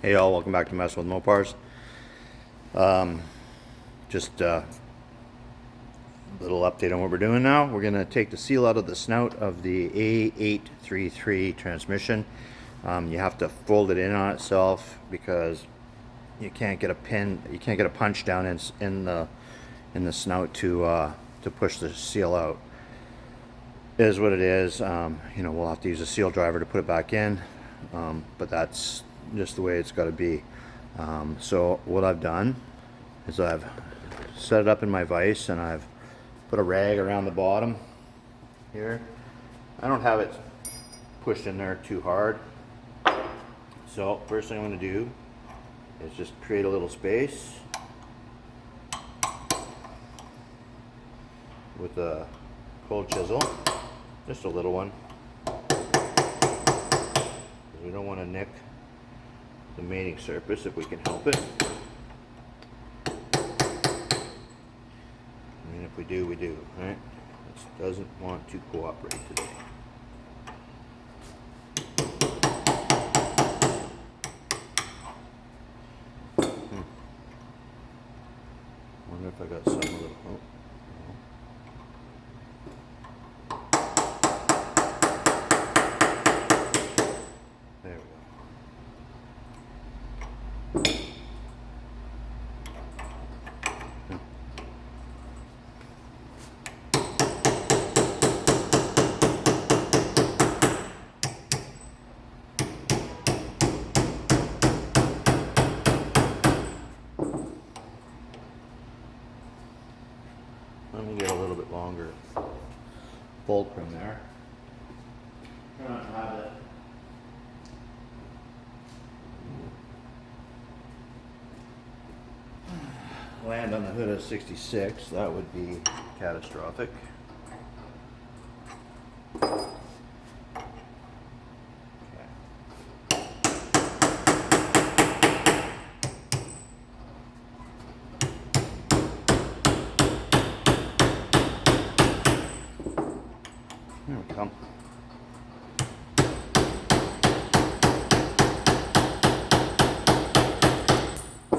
Hey all, welcome back to Messing with Mopars. Just a little update on what we're doing now. We're going to take the seal out of the snout of the A833 transmission. You have to fold it in on itself because you can't get a punch down in the snout to push the seal out. It is what it is. We'll have to use a seal driver to put it back in, but that's just the way it's got to be. So what I've done is I've set it up in my vise and I've put a rag around the bottom here. I don't have it pushed in there too hard. So first thing I'm going to do is just create a little space with a cold chisel, just a little one, because we don't want to nick the mating surface if we can help it. I mean, if we do, we do, right? This doesn't want to cooperate today. Wonder if I got some little. Oh. There we go. Let me get a little bit longer fulcrum there. Try not to have it land on the hood of 66. That would be catastrophic. There we come. I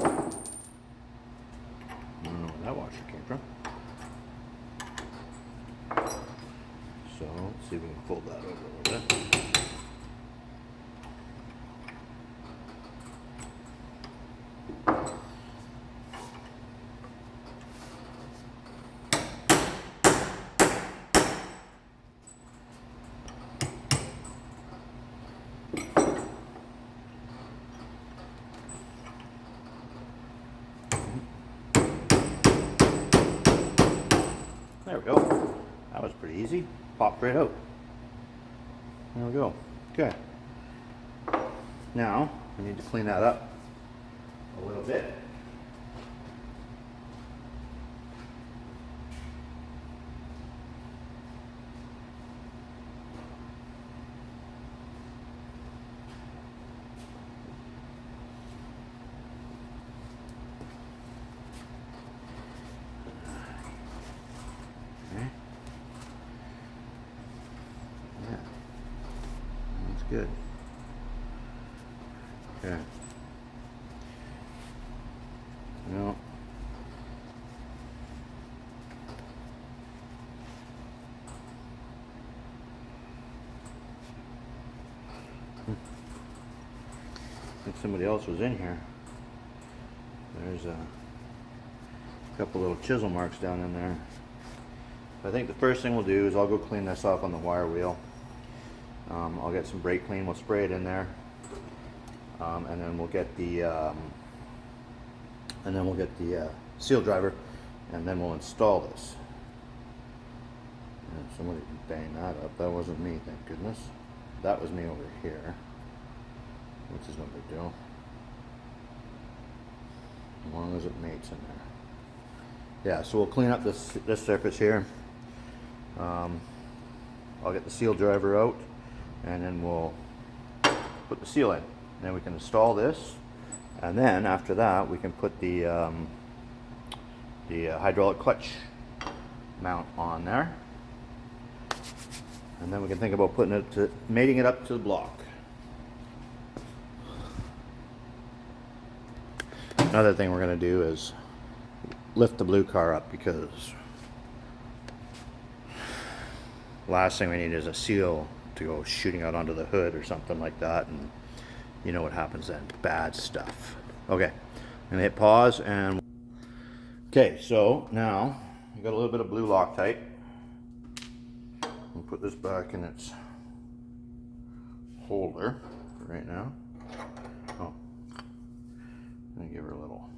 don't know where that washer came from. So let's see if we can fold that over a little bit. There we go. That was pretty easy. Popped right out. There we go. Okay. Now, we need to clean that up a little bit. Good. Okay. No. I think somebody else was in here. There's a couple little chisel marks down in there. I think the first thing we'll do is I'll go clean this off on the wire wheel. I'll get some brake clean, we'll spray it in there, and then we'll get the seal driver, and then we'll install this. And somebody banged that up. That wasn't me, thank goodness. That was me over here, which is no big deal, as long as it mates in there. Yeah, so we'll clean up this surface here. I'll get the seal driver out, and then we'll put the seal in. And then we can install this, and then after that we can put the hydraulic clutch mount on there, and then we can think about mating it up to the block. Another thing we're going to do is lift the blue car up, because last thing we need is a seal to go shooting out onto the hood or something like that, and you know what happens then, bad stuff. Okay, I'm gonna hit pause and okay, so now I got a little bit of blue Loctite. We'll put this back in its holder for right now. Oh, I'm gonna give her a little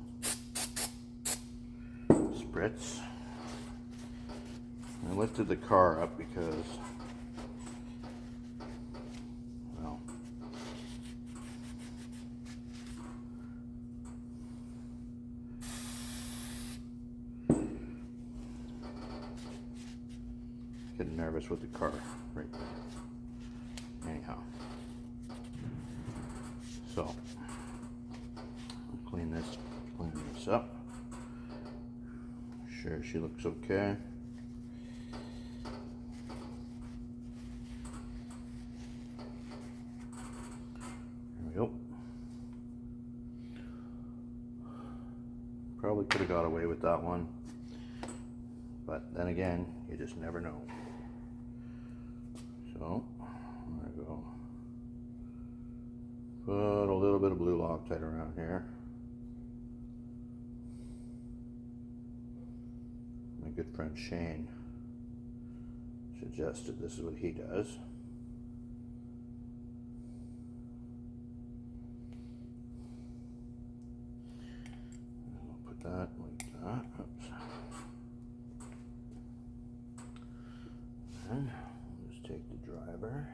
spritz. I lifted the car up because, well, getting nervous with the car right there. Anyhow, so I'll clean this up. Sure, she looks okay. There we go. Probably could have got away with that one, but then again, you just never know. So I'm gonna go put a little bit of blue Loctite around here. My good friend Shane suggested this is what he does. I'll put that like that. Oops. And we'll just take the driver.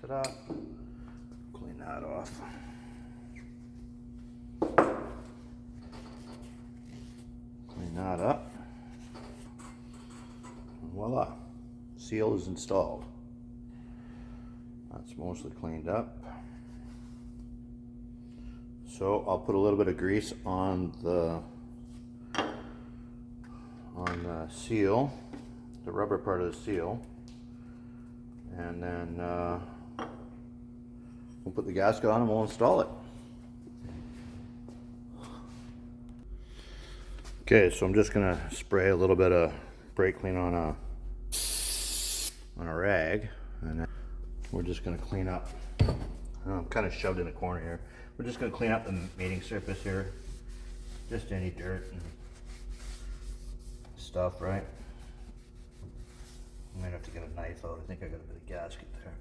Ta-da! Clean that off. Clean that up. And voila! Seal is installed. That's mostly cleaned up. So I'll put a little bit of grease on the seal, the rubber part of the seal, and then we'll put the gasket on and we'll install it. Okay, so I'm just gonna spray a little bit of brake clean on a rag, and then we're just gonna clean up. I'm kind of shoved in a corner here. We're just gonna clean up the mating surface here, just any dirt and stuff, right? I might have to get a knife out. I think I got a bit of gasket there.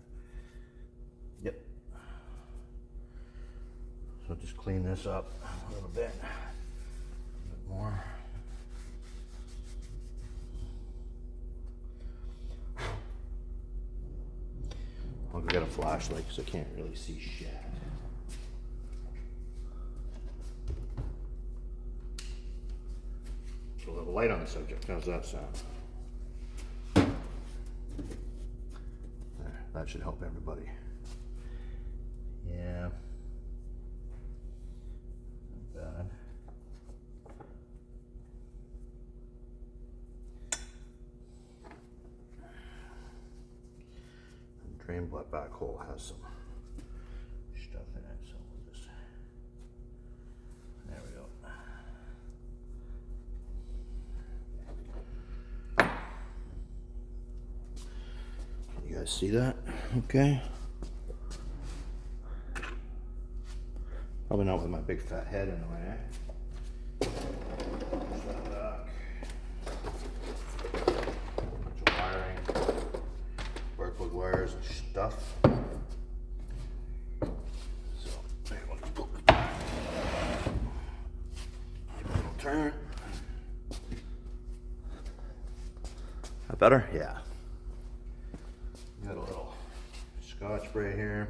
Yep. So just clean this up a little bit more. I'll go get a flashlight because I can't really see shit. Put a little light on the subject. How's that sound? There, that should help everybody. Yeah. Not bad. Drain back hole has some stuff in it, so we'll just, there we go. Can you guys see that? Okay. Probably not with my big fat head in the way. Wires and stuff. So there you go. Pull this back. Give it a little turn. That better? Yeah. Got a little Scotch spray here.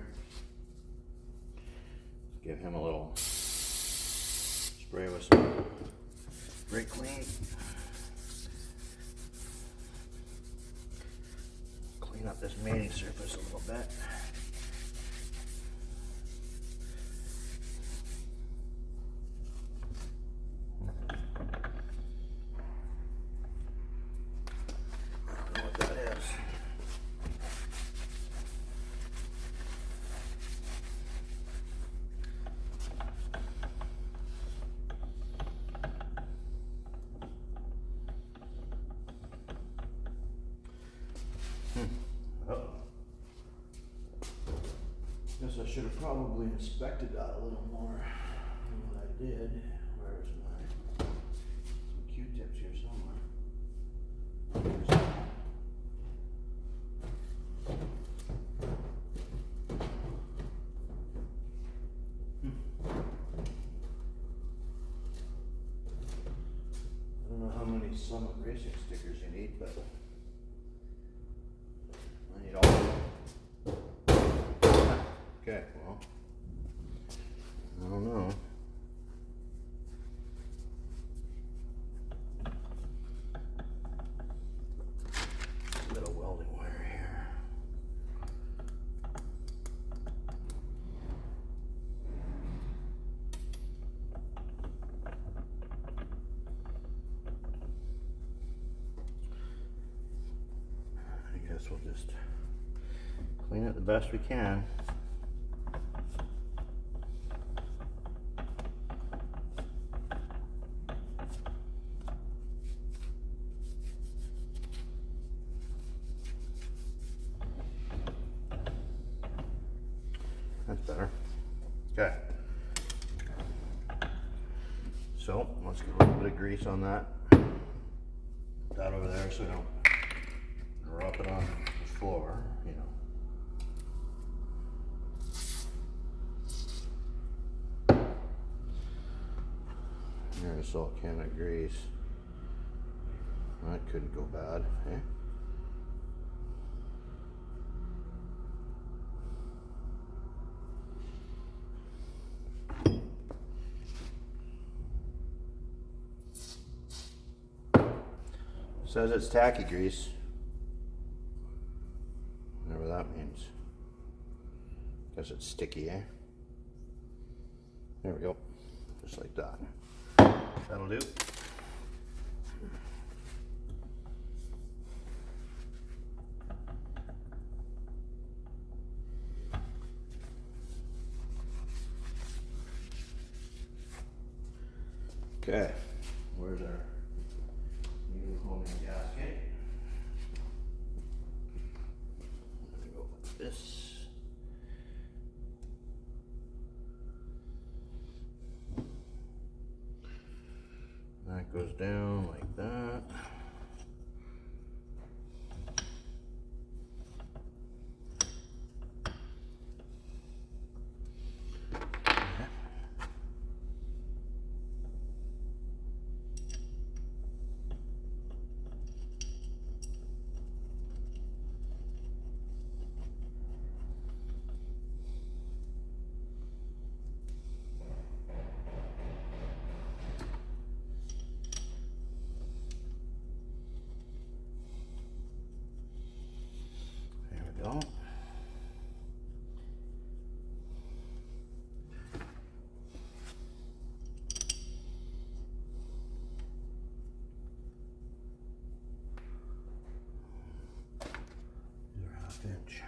Give him a little spray with some brake clean. Clean up this mating surface a little bit. should have probably inspected that a little more than what I did. Where's my some Q-tips here somewhere? I don't know how many Summit Racing stickers you need, but I need all of them. Okay, well, I don't know. A bit of welding wire here. I guess we'll just clean it the best we can. That's better. Okay. So let's get a little bit of grease on that. Put that over there so we don't rub it on the floor, you know. There's a salt can of grease. That couldn't go bad, eh? Says it's tacky grease. Whatever that means. Guess it's sticky, eh? There we go. Just like that. That'll do. Okay. Where's our new homing gasket? There we go with this. That goes down like that. Go. These are 1/2 inch.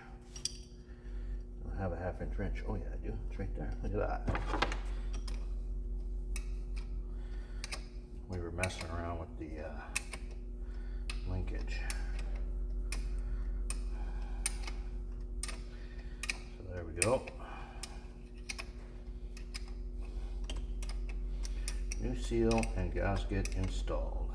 I have a 1/2 inch wrench. Oh yeah, I do. It's right there. Look at that. We were messing around with the linkage. There we go. New seal and gasket installed.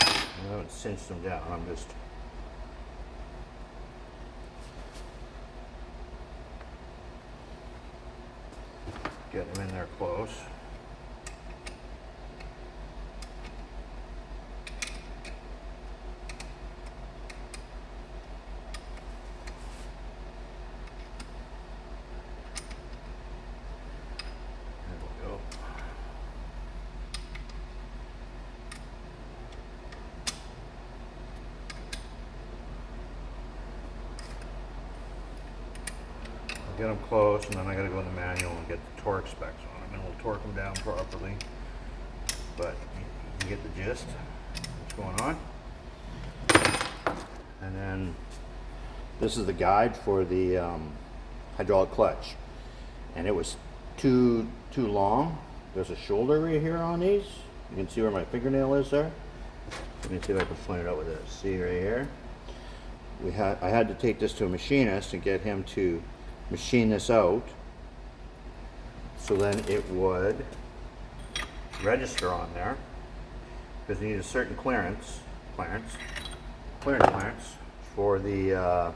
I haven't cinched them down. I'm just getting them in there close. There we go. I'll get them close, and then I got to go in the manual and get the torque specs on them, and we'll torque them down properly. But you get the gist. What's going on? And then this is the guide for the hydraulic clutch. and it was too long. There's a shoulder right here on these. You can see where my fingernail is there. Let me see if I can point it out with this. See right here. I had to take this to a machinist and get him to machine this out, so then it would register on there, because you need a certain clearance for the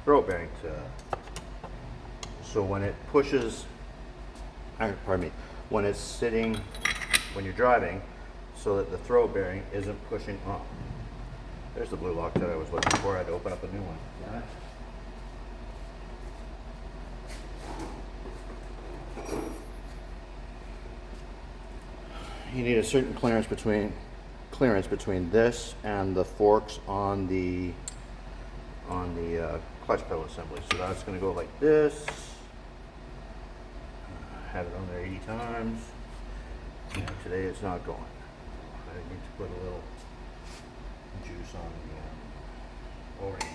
throat bearing to. So when it pushes, pardon me, when it's sitting, when you're driving, so that the throat bearing isn't pushing up. There's the blue Loctite I was looking for. I had to open up a new one. Yeah. You need a certain clearance between this and the forks on the clutch pedal assembly. So that's going to go like this. Had it on there 80 times. And today it's not going. I need to put a little juice on the O-ring.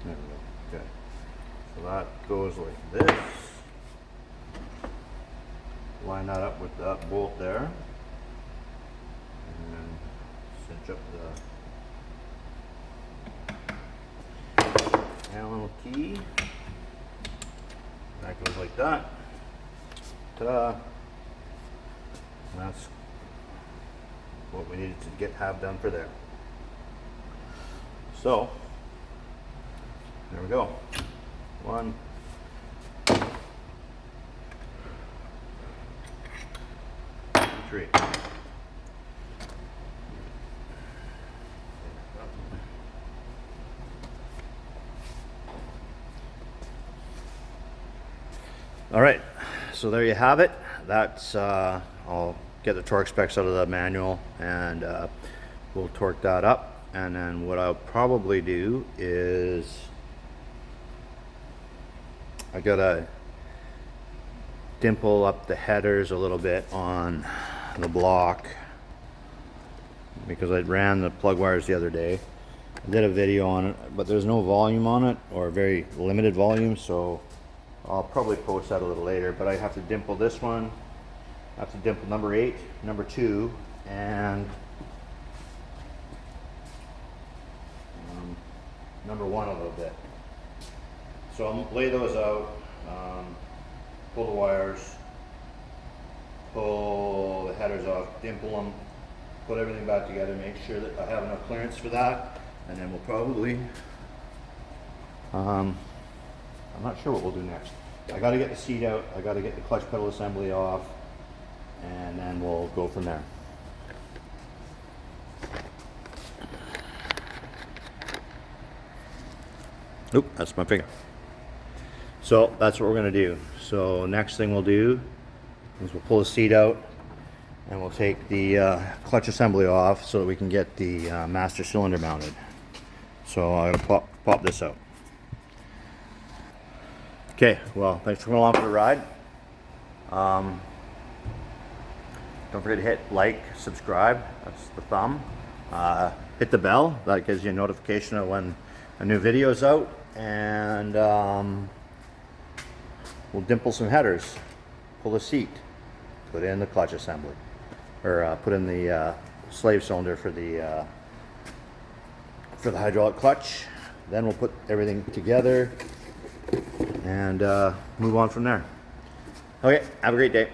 There we go. Okay. So that goes like this. Line that up with that bolt there. And then cinch up the Allen key. That goes like that. Ta-da! And that's what we needed to have done for there. So there we go. 1, 2, 3. All right, so there you have it. That's I'll get the torque specs out of the manual, and we'll torque that up. And then what I'll probably do is I gotta dimple up the headers a little bit on the block, because I ran the plug wires the other day. I did a video on it, but there's no volume on it, or very limited volume, so I'll probably post that a little later. But I have to dimple this one. I have to dimple number 8, number 2, and number 1 a little bit. So I'll lay those out, pull the wires, pull the headers off, dimple them, put everything back together, make sure that I have enough clearance for that, and then we'll probably, I'm not sure what we'll do next. I got to get the seat out, I got to get the clutch pedal assembly off, and then we'll go from there. Oop, that's my finger. So that's what we're going to do. So next thing we'll do is we'll pull the seat out, and we'll take the clutch assembly off so that we can get the master cylinder mounted. So I'm going to pop this out. Okay, well, thanks for coming along for the ride. Don't forget to hit like, subscribe, that's the thumb. Hit the bell, that gives you a notification of when a new video is out. And we'll dimple some headers, pull the seat, put in the clutch assembly, or put in the slave cylinder for the hydraulic clutch. Then we'll put everything together and move on from there. Okay, have a great day.